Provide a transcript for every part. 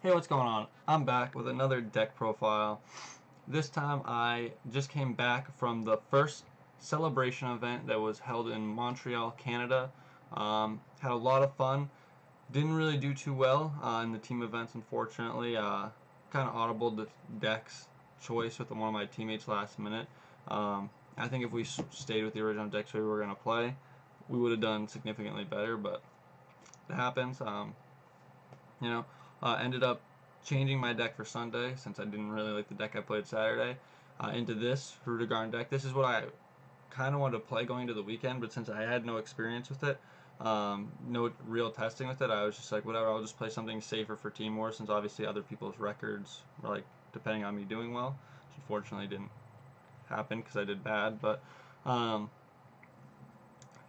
Hey, what's going on? I'm back with another deck profile. This time I just came back from the first celebration event that was held in Montreal, Canada. Had a lot of fun. Didn't really do too well in the team events, unfortunately. Kind of audibled the deck's choice with one of my teammates last minute. I think if we stayed with the original decks we were going to play, we would have done significantly better, but it happens. You know, ended up changing my deck for Sunday since I didn't really like the deck I played Saturday into this Hirudegarn deck. This is what I kind of wanted to play going into the weekend, but since I had no experience with it, no real testing with it, I was just like, whatever, I'll just play something safer for Team War since obviously other people's records were like depending on me doing well, which unfortunately didn't happen because I did bad. But um,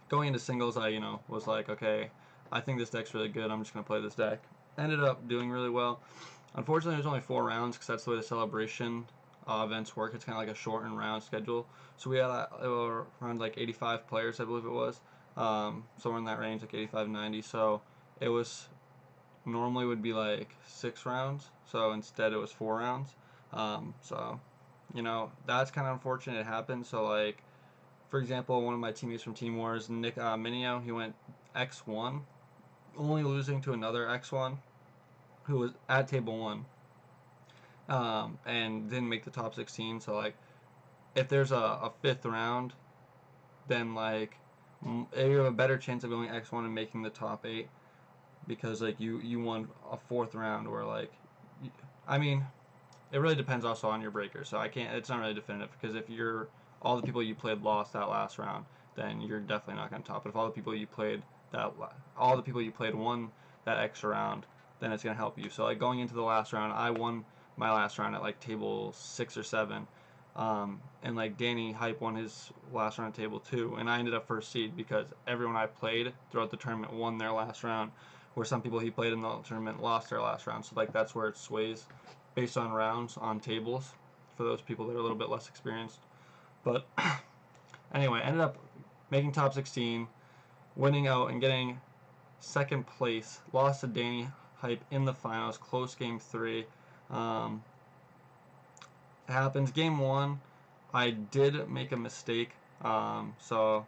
going into singles, I was like, okay, I think this deck's really good. I'm just gonna play this deck. Ended up doing really well. Unfortunately, there's only 4 rounds because that's the way the celebration events work. It's kind of like a shortened round schedule. So we had around like 85 players, I believe it was, somewhere in that range, like 85, 90. So it was normally would be like 6 rounds. So instead, it was 4 rounds. So that's kind of unfortunate. It happened. So like for example, one of my teammates from Team Wars, Nick Minio, he went X1, only losing to another X1 who was at table one and didn't make the top 16. So, like, if there's a fifth round, then, like, you have a better chance of going X1 and making the top 8 because, like, you won a fourth round or, like, I mean, it really depends also on your breaker. So it's not really definitive because if all the people you played lost that last round, then you're definitely not going to top. But if all the people you played won that extra round, then it's going to help you. So like going into the last round, I won my last round at like table 6 or 7. And like Danny Hype won his last round at table 2, and I ended up first seed because everyone I played throughout the tournament won their last round, where some people he played in the tournament lost their last round. So like that's where it sways based on rounds on tables for those people that are a little bit less experienced. But anyway, ended up making top 16, winning out and getting second place. Lost to Danny Hype in the finals, close game 3. Um, it happens. Game 1, I did make a mistake. So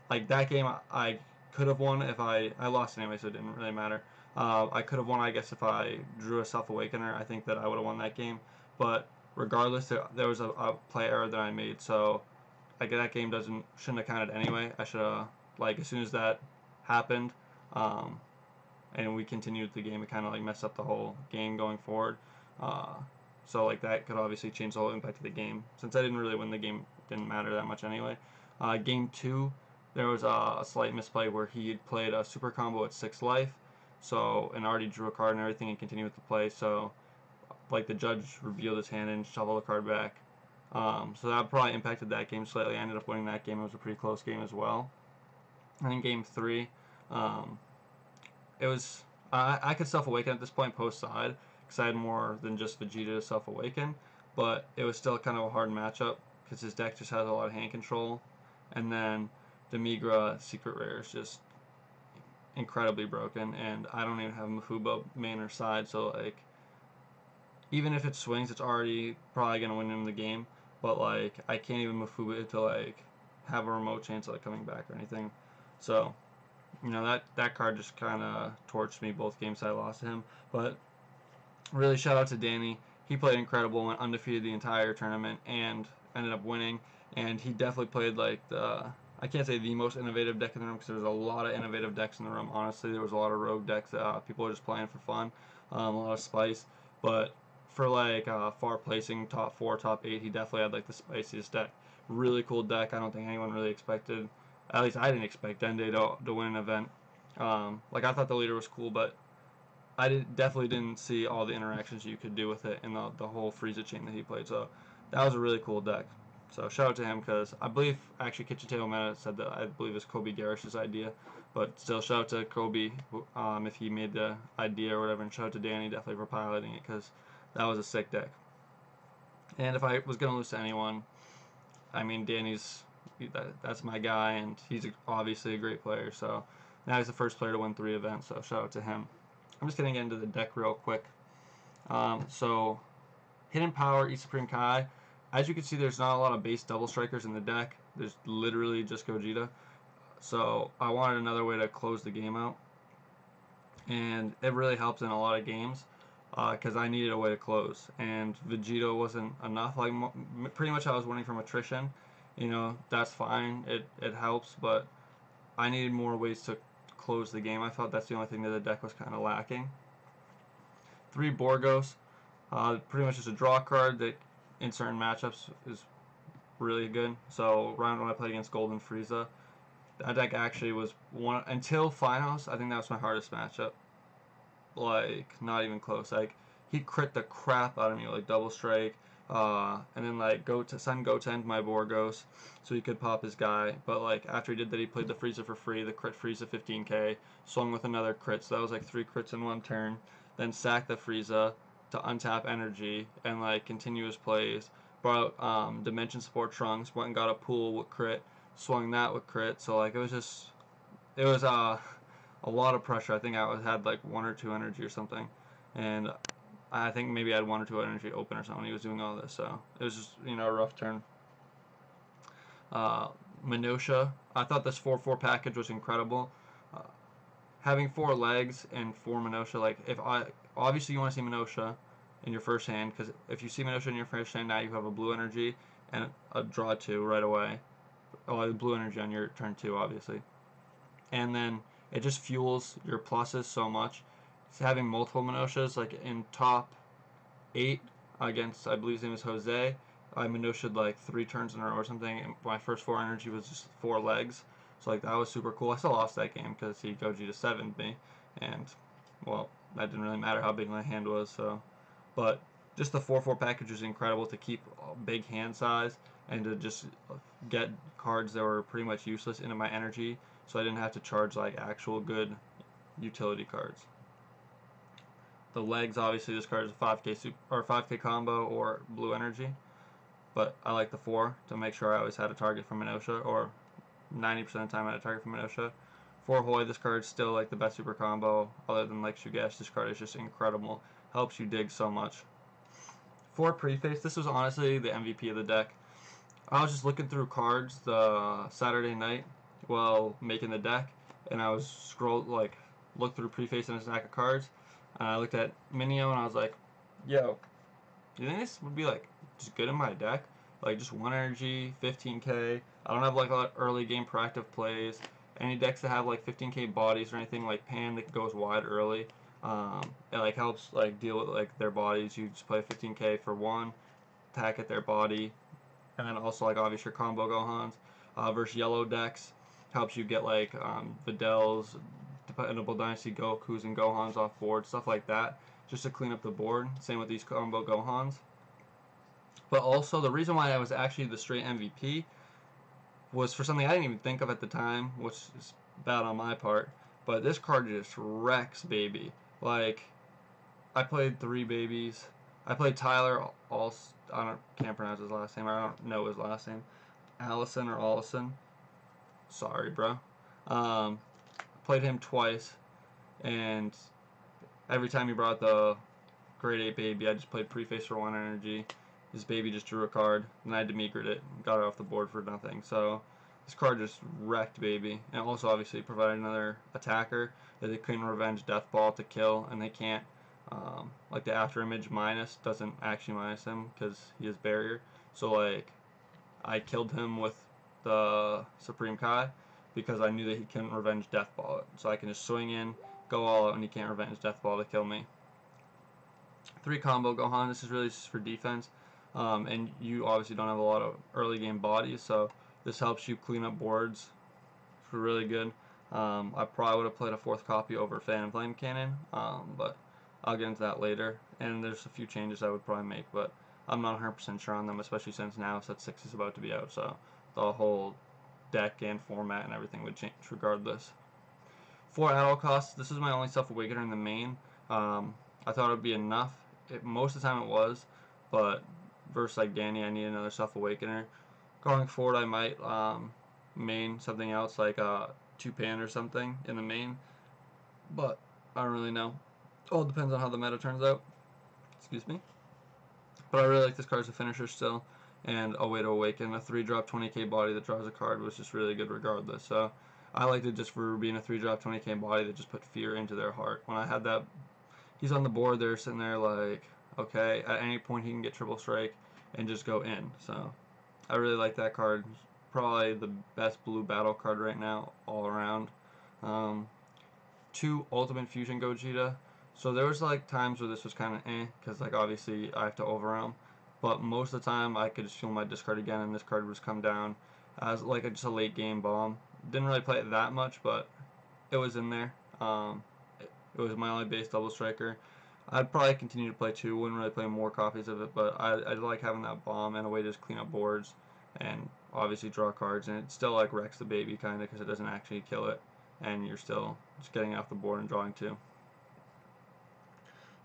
like that game, I could have won if I lost anyway, so it didn't really matter. I could have won, I guess, if I drew a Self Awakener. I think that I would have won that game. But regardless, there was a play error that I made, so like that game shouldn't have counted anyway. I should have like as soon as that happened, um, and we continued the game, it kind of like messed up the whole game going forward. Uh, so like that could obviously change the whole impact of the game. Since I didn't really win the game, it didn't matter that much anyway. Game 2, there was a slight misplay where he had played a super combo at 6 life, so and already drew a card and everything and continued with the play. So like the judge revealed his hand and shuffled the card back. So that probably impacted that game slightly. I ended up winning that game. It was a pretty close game as well. And in game 3, um, it was I could self awaken at this point post side because I had more than just Vegeta to self awaken, but it was still kind of a hard matchup because his deck just has a lot of hand control, and then the Migra secret rare is just incredibly broken, and I don't even have Mafuba main or side, so like even if it swings, it's already probably gonna win him the game. But like I can't even Mafuba to like have a remote chance of like coming back or anything. So that card just kind of torched me both games I lost to him. But really, shout out to Danny. He played incredible, went undefeated the entire tournament, and ended up winning. And he definitely played like I can't say the most innovative deck in the room because there was a lot of innovative decks in the room. Honestly, there was a lot of rogue decks that people were just playing for fun, a lot of spice. But for like far placing top 4, top 8, he definitely had like the spiciest deck. Really cool deck. I don't think anyone really expected. At least I didn't expect Dende to win an event. Like I thought the leader was cool, but definitely didn't see all the interactions you could do with it in the whole Frieza chain that he played. So that was a really cool deck. So shout out to him because I believe actually Kitchen Table Meta said that I believe it was Kobe Garish's idea, but still shout out to Kobe if he made the idea or whatever, and shout out to Danny definitely for piloting it because that was a sick deck. And if I was gonna lose to anyone, I mean that's my guy, and he's obviously a great player. So now he's the first player to win 3 events. So shout out to him. I'm just gonna get into the deck real quick. So Hidden Power, East Supreme Kai. As you can see, there's not a lot of base double strikers in the deck. There's literally just Gogeta. So I wanted another way to close the game out, and it really helps in a lot of games because I needed a way to close, and Vegeta wasn't enough. Like pretty much, I was winning from attrition. You know, that's fine. It helps, but I needed more ways to close the game. I felt that's the only thing that the deck was kind of lacking. 3 Borgos, pretty much just a draw card that in certain matchups is really good. So round when I played against Golden Frieza, that deck actually was one until finals. I think that was my hardest matchup. Like not even close. Like he crit the crap out of me, like double strike, and then like send Goten my Borgos, so he could pop his guy. But like after he did that, he played the Frieza for free. The crit Frieza 15k, swung with another crit, so that was like 3 crits in one turn. Then sack the Frieza to untap energy and like continuous plays. Brought Dimension Support Trunks, went and got a pool with crit, swung that with crit. So like it was a lot of pressure. I think I had like 1 or 2 energy or something, and I think maybe I had 1 or 2 energy open or something. He was doing all this, so it was just a rough turn. Minutia. I thought this 4/4 package was incredible. Uh, Having 4 legs and 4 Minutia, like obviously you want to see Minutia in your first hand, because if you see Minutia in your first hand, now you have a blue energy and a draw 2 right away. Oh, blue energy on your turn 2, obviously. And then it just fuels your pluses so much. It's having multiple Minutias, like in top 8 against, I believe his name is Jose, I Minutia'd like 3 turns in a row or something, and my first 4 energy was just 4 legs. So like that was super cool. I still lost that game because he Gogeta 7'd me, and well, that didn't really matter how big my hand was. So, but just the 4/4 package was incredible to keep a big hand size and to just get cards that were pretty much useless into my energy, so I didn't have to charge like actual good utility cards. The legs, obviously, this card is a 5k or 5k combo or blue energy, but I like the 4 to make sure I always had a target for Minutia, or 90% of the time I had a target for Minutia. 4 Hoi, this card is still like the best super combo other than like Shugesh. This card is just incredible. Helps you dig so much. 4 Preface, this was honestly the MVP of the deck. I was just looking through cards the Saturday night while making the deck, and I was looked through Preface and a stack of cards, and I looked at Minio and I was like, yo, do you think this would be like just good in my deck? Like just 1 energy, 15k. I don't have like a lot of early game proactive plays. Any decks that have like 15k bodies or anything like Pan that goes wide early, it like helps like deal with like their bodies. You just play 15k for 1, attack at their body, and then also like obviously your combo Gohans versus yellow decks helps you get like Videls, Dependable Dynasty Gokus and Gohans off board, stuff like that, just to clean up the board. Same with these combo Gohans. But also the reason why I was actually the straight MVP was for something I didn't even think of at the time, which is bad on my part. But this card just wrecks baby. Like I played 3 babies. I played Tyler. Can't pronounce his last name. I don't know his last name. Allison or Allison. Sorry, bro. Played him twice, and every time he brought the grade 8 baby, I just played Preface for 1 energy. His baby just drew a card, and I Demigred it, got it off the board for nothing. So this card just wrecked baby, and also obviously provided another attacker that they couldn't revenge Death Ball to kill, and they can't. Like the After Image minus doesn't actually minus him because he has barrier. So like I killed him with the Supreme Kai because I knew that he couldn't revenge Death Ball it. So I can just swing in, go all out, and he can't revenge Death Ball to kill me. 3 combo Gohan. This is really just for defense, and you obviously don't have a lot of early game bodies, so this helps you clean up boards for really good. I probably would have played a 4th copy over Phantom Flame Cannon, but I'll get into that later. And there's a few changes I would probably make, but I'm not 100% sure on them, especially since now Set 6 is about to be out, so the whole deck and format and everything would change regardless. 4 at all costs. This is my only Self-Awakener in the main. I thought it would be enough. Most of the time it was, but versus like Danny, I need another Self-Awakener. Going forward, I might main something else like 2-pan or something in the main, but I don't really know. All depends on how the meta turns out. Excuse me. But I really like this card as a finisher still. And a way to awaken. A 3-drop 20k body that draws a card was just really good regardless. So I liked it just for being a 3-drop 20k body that just put fear into their heart. When I had that, he's on the board, they're sitting there like, okay, at any point he can get triple strike and just go in. So I really like that card. Probably the best blue battle card right now, all around. 2 Ultimate Fusion Gogeta. So there was like times where this was kind of because like obviously I have to overwhelm, but most of the time I could just feel my discard again, and this card would just come down as like just a late game bomb. Didn't really play it that much, but it was in there. It was my only base double striker. I'd probably continue to play 2. Wouldn't really play more copies of it, but I like having that bomb and a way to just clean up boards and obviously draw cards, and it still like wrecks the baby kind of because it doesn't actually kill it, and you're still just getting off the board and drawing 2.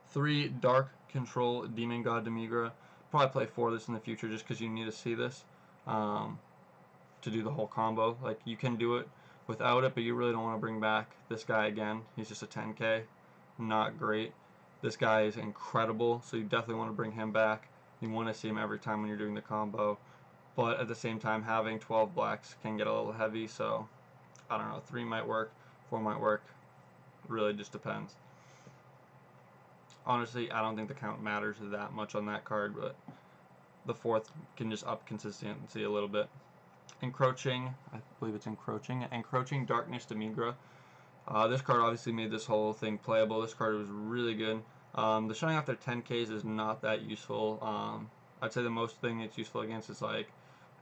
3 Dark Control Demon God Demigra. Probably play 4 of this in the future just because you need to see this to do the whole combo. Like you can do it without it, but you really don't want to bring back this guy again. He's just a 10k, not great. This guy is incredible, so you definitely want to bring him back. You want to see him every time when you're doing the combo, but at the same time having 12 blacks can get a little heavy, so I don't know, 3 might work, 4 might work. It really just depends. Honestly, I don't think the count matters that much on that card, but the 4th can just up consistency a little bit. Encroaching, I believe it's Encroaching Darkness Demigra. This card obviously made this whole thing playable. This card was really good. The showing off their 10Ks is not that useful. I'd say the most thing it's useful against is like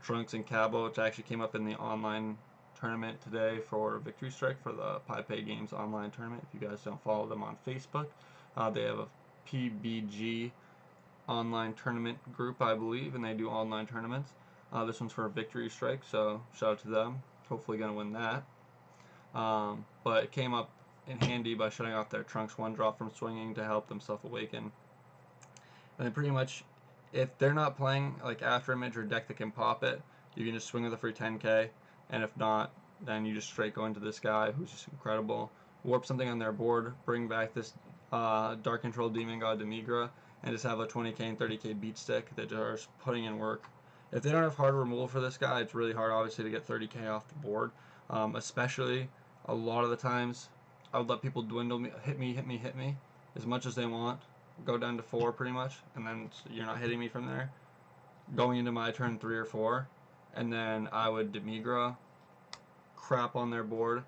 Trunks and Cabo, which actually came up in the online tournament today for Victory Strike for the Pi Games online tournament. If you guys don't follow them on Facebook, they have a PBG online tournament group, I believe, and they do online tournaments. This one's for Victory Strike, so shout out to them. Hopefully gonna win that. But it came up in handy by shutting off their Trunks 1-drop from swinging to help them self-awaken. And then pretty much, if they're not playing like after image or deck that can pop it, you can just swing with a free 10k, and if not, then you just straight go into this guy who's just incredible. Warp something on their board, bring back this Dark Control Demon God Demigra, and just have a 20k and 30k beat stick that are just putting in work. If they don't have hard removal for this guy, it's really hard obviously to get 30k off the board. Especially a lot of the times I would let people dwindle me, hit me as much as they want, go down to 4 pretty much, and then you're not hitting me from there. Going into my turn 3 or 4, and then I would Demigra, crap on their board,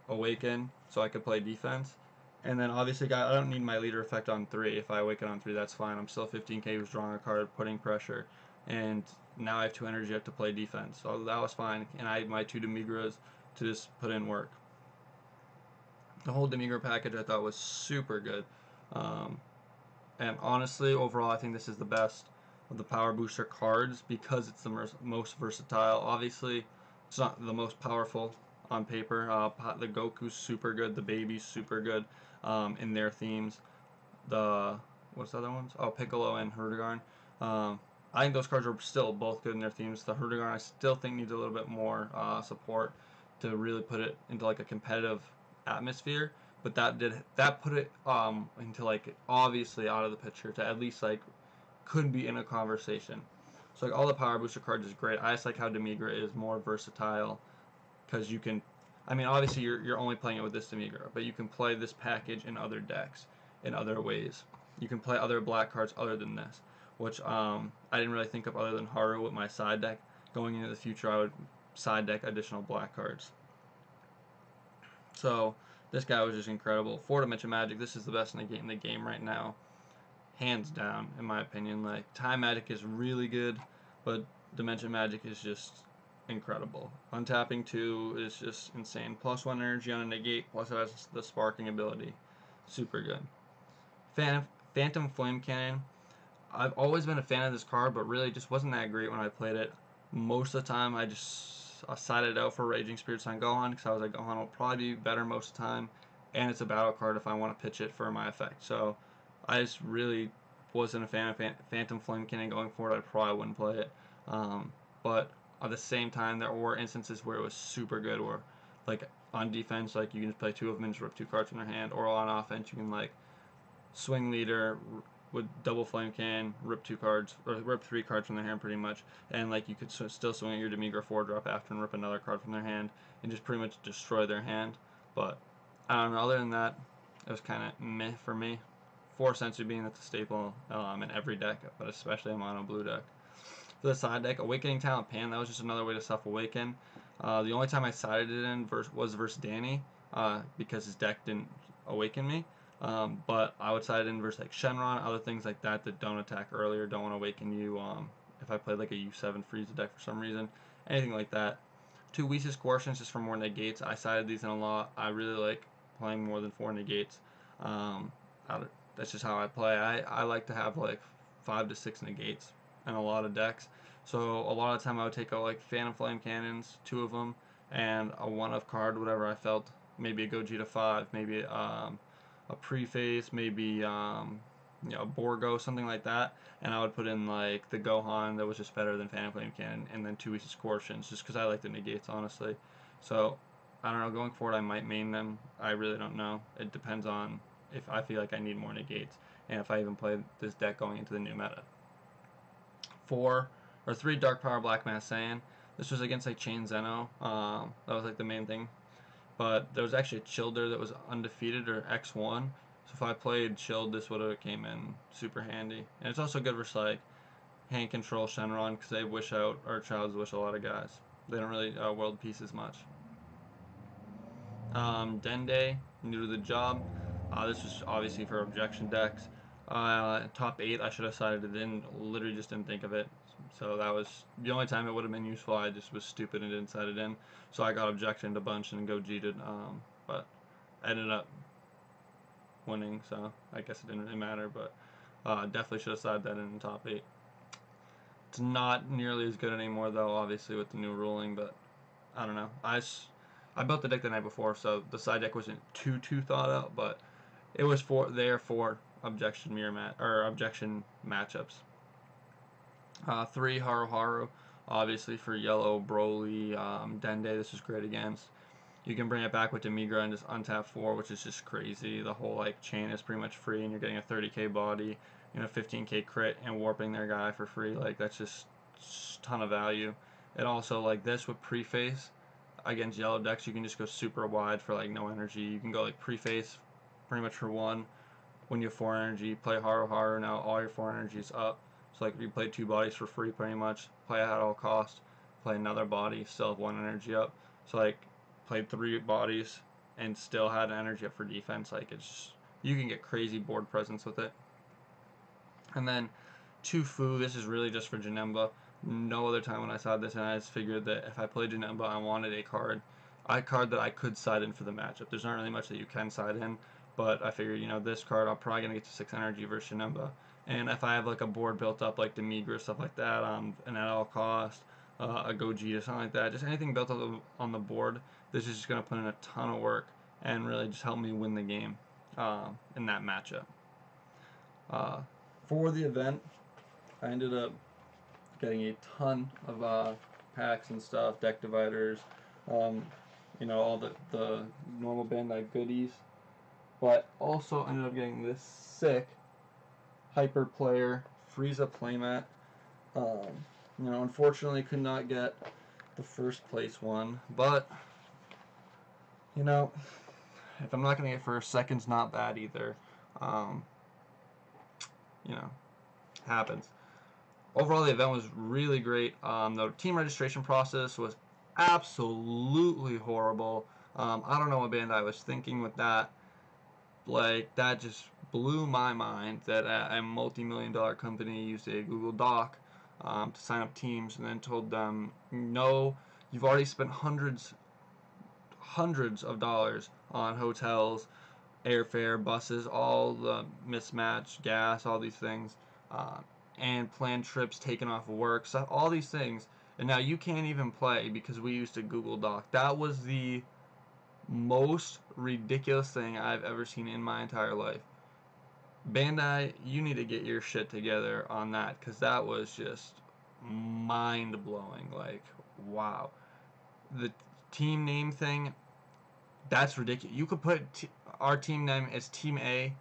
awaken, so I could play defense. And then obviously I don't need my leader effect on 3. If I awaken on 3, that's fine. I'm still 15k who's drawing a card, putting pressure, and now I have 2 energy up to play defense, so that was fine. And I had my 2 Demigras to just put in work. The whole Demigra package I thought was super good. And honestly, overall, I think this is the best of the Power Booster cards because it's the most versatile. Obviously, it's not the most powerful on paper. The Goku's super good. The Baby's super good in their themes. What's the other ones? Oh, Piccolo and Hirudegarn. I think those cards are still both good in their themes. The Hirudegarn I still think needs a little bit more support to really put it into like a competitive atmosphere, but that put it into like obviously out of the picture to at least like could be in a conversation. So like all the Power Booster cards is great. I just like how Demigra is more versatile because you can, I mean obviously you're only playing it with this Demigra, but you can play this package in other decks in other ways. You can play other black cards other than this, which I didn't really think of other than Haru with my side deck. Going into the future I would side deck additional black cards. So this guy was just incredible. 4-dimension magic, this is the best in the game right now, hands down in my opinion. Like time magic is really good, but dimension magic is just incredible. Untapping 2 is just insane. +1 energy on a negate, plus it has the sparking ability, super good. Phantom Flame Cannon, I've always been a fan of this card, but really just wasn't that great when I played it. Most of the time I just sided out for Raging Spirits on Gohan because I was like, Gohan will probably be better most of the time, and it's a battle card if I want to pitch it for my effect. So I just really wasn't a fan of Phantom Flame Cannon going forward. I probably wouldn't play it. But at the same time, there were instances where it was super good, where like on defense, like you can just play 2 of them and just rip 2 cards from their hand, or on offense, you can like swing leader, would double flame can, rip 2 cards, or rip 3 cards from their hand pretty much, and like you could still swing at your Demigra 4-drop after and rip another card from their hand and just pretty much destroy their hand. But I don't know, other than that, it was kind of meh for me. Force Sensory being that's a staple in every deck, but especially a mono blue deck. For the side deck, Awakening Talent Pan, that was just another way to self-awaken. The only time I sided it in was versus Danny, because his deck didn't awaken me. But I would side it in versus like Shenron, other things like that that don't attack earlier, don't want to awaken you. If I played like a U7 Frieza deck for some reason, anything like that. 2 Weesis Coercions just for more negates. I sided these in a lot. I really like playing more than 4 negates. That's just how I play. I like to have like 5 to 6 negates in a lot of decks. So a lot of the time I would take out like Phantom Flame Cannons, 2 of them, and a 1-of card, whatever I felt. Maybe a Gogeta 5, maybe a Preface, maybe Borgo, something like that. And I would put in like the Gohan that was just better than Phantom Flame Cannon, and then 2 Weesis Coercions, just because I like the negates, honestly. So I don't know, going forward I might main them. I really don't know. It depends on if I feel like I need more negates, and if I even play this deck going into the new meta. 3 Dark Power Black Mass Saiyan. This was against like Chain Zeno. That was like the main thing. But there was actually a Childer that was undefeated, or X1. So if I played Chilled, this would have came in super handy. And it's also good versus like hand control Shenron, because they wish out, or Child's wish a lot of guys. They don't really world peace as much. Dende, new to the job. This was obviously for objection decks. Top 8, I should have sided it in. Literally just didn't think of it. So that was the only time it would have been useful. I just was stupid and didn't side it in. So I got objectioned a bunch and Gogeta, but I ended up winning. So I guess it didn't really matter. But definitely should have sided that in the top 8. It's not nearly as good anymore though, obviously with the new ruling. But I don't know. I built the deck the night before, so the side deck wasn't too thought out, but it was there for objection objection matchups. 3 Haru Haru, obviously for yellow Broly, Dende. This is great against. You can bring it back with Demigra and just untap 4, which is just crazy. The whole like chain is pretty much free, and you're getting a 30k body, 15k crit, and warping their guy for free. Like that's just a ton of value. And also like this with Preface against yellow decks, you can just go super wide for like no energy. You can go like Preface pretty much for 1. When you have 4 energy, play Haru Haru, now all your 4 energy is up. So like if you play 2 bodies for free pretty much, play at all cost, play another body, still have 1 energy up. So like played 3 bodies and still had energy up for defense. Like it's just, you can get crazy board presence with it. And then 2 Fu, this is really just for Janemba. No other time when I saw this, and I just figured that if I played Janemba, I wanted a card that I could side in for the matchup. There's not really much that you can side in, but I figured, this card, I'm probably going to get to 6 energy versus Janemba. And if I have like a board built up like Demigra, stuff like that, and at all cost, a Gogeta, something like that, just anything built up on the board, this is just going to put in a ton of work and really just help me win the game in that matchup. For the event, I ended up getting a ton of packs and stuff, deck dividers, all the normal Bandai goodies, but also ended up getting this sick Hyper Player Frieza playmat. Unfortunately could not get the first place one, but if I'm not gonna get first, second's not bad either. Happens. Overall, the event was really great. The team registration process was absolutely horrible. I don't know what Bandai was thinking with that. Like, that just blew my mind that a multi-million-dollar company used a Google Doc to sign up teams, and then told them, no, you've already spent hundreds of dollars on hotels, airfare, buses, all the mismatch, gas, all these things, and planned trips, taken off of work, stuff, all these things, and now you can't even play because we used a Google Doc. That was the most ridiculous thing I've ever seen in my entire life. Bandai, you need to get your shit together on that, because that was just mind-blowing. Like, wow. The team name thing, that's ridiculous. You could put our team name as Team A,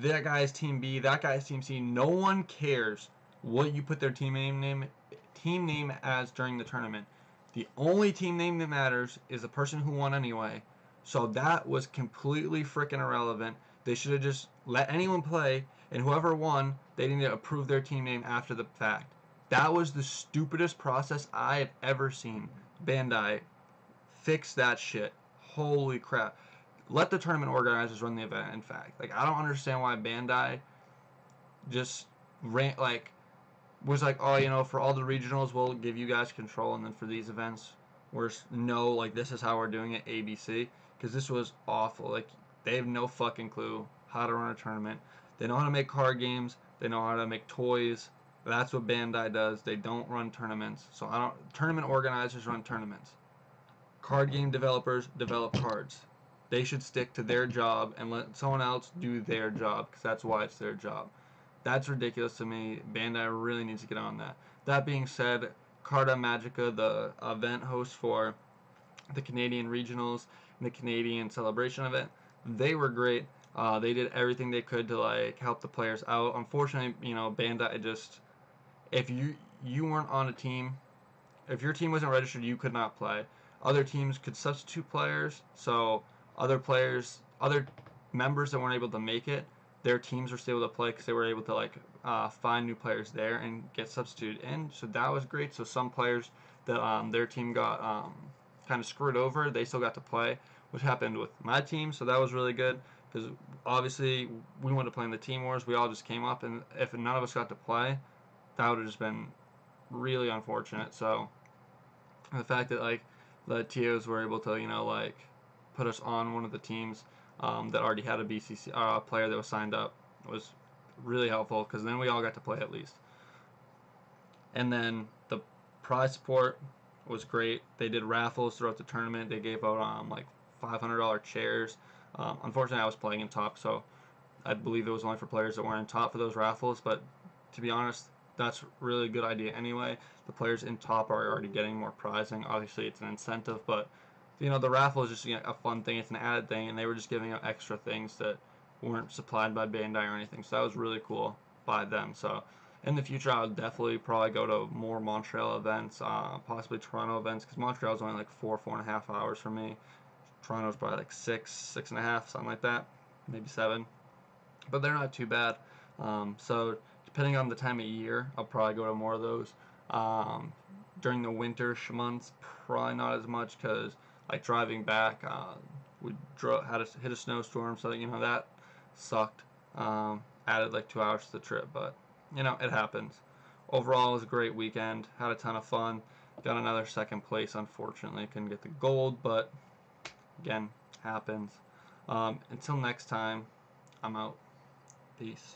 that guy's team B, that guy's team C. No one cares what you put their team name as during the tournament. The only team name that matters is the person who won anyway. So that was completely freaking irrelevant. They should have just let anyone play, and whoever won, they didn't approve their team name after the fact. That was the stupidest process I have ever seen. Bandai, fix that shit. Holy crap. Let the tournament organizers run the event, in fact. Like, I don't understand why Bandai just was like, oh, you know, for all the regionals, we'll give you guys control, and then for these events, no, like, this is how we're doing it, ABC, because this was awful. Like, they have no fucking clue how to run a tournament. They know how to make card games. They know how to make toys. That's what Bandai does. They don't run tournaments. So tournament organizers run tournaments. Card game developers develop cards. They should stick to their job and let someone else do their job, because that's why it's their job. That's ridiculous to me. Bandai really needs to get on that. That being said, Carta Magica, the event host for the Canadian regionals and the Canadian celebration event, they were great. They did everything they could to like help the players out. Unfortunately, you know, Bandai just, if you weren't on a team, if your team wasn't registered, you could not play. Other teams could substitute players, so other members that weren't able to make it, their teams were still able to play because they were able to like find new players there and get substituted in. So that was great. So some players that their team got kind of screwed over, they still got to play, which happened with my team. So that was really good because obviously we wanted to play in the team wars. We all just came up, and if none of us got to play, that would have just been really unfortunate. So the fact that like the TOs were able to, you know, like put us on one of the teams that already had a BCC player that was signed up was really helpful, because then we all got to play at least. And then the prize support was great. They did raffles throughout the tournament. They gave out like $500 chairs. Unfortunately, I was playing in top, so I believe it was only for players that weren't in top for those raffles. But to be honest, that's really a good idea anyway. The players in top are already getting more prizing. Obviously, it's an incentive, but you know, the raffle is just, you know, a fun thing. It's an added thing, and they were just giving out extra things that weren't supplied by Bandai or anything. So that was really cool by them. So in the future, I would definitely probably go to more Montreal events, possibly Toronto events, because Montreal is only like 4.5 hours from me. Toronto's probably like 6.5, something like that, maybe 7. But they're not too bad. So depending on the time of year, I'll probably go to more of those. During the winter months, probably not as much, because like driving back, we had to hit a snowstorm, so you know that sucked. Added like 2 hours to the trip, but you know, it happens. Overall, it was a great weekend. Had a ton of fun. Got another second place. Unfortunately, couldn't get the gold, but again, happens. Until next time, I'm out. Peace.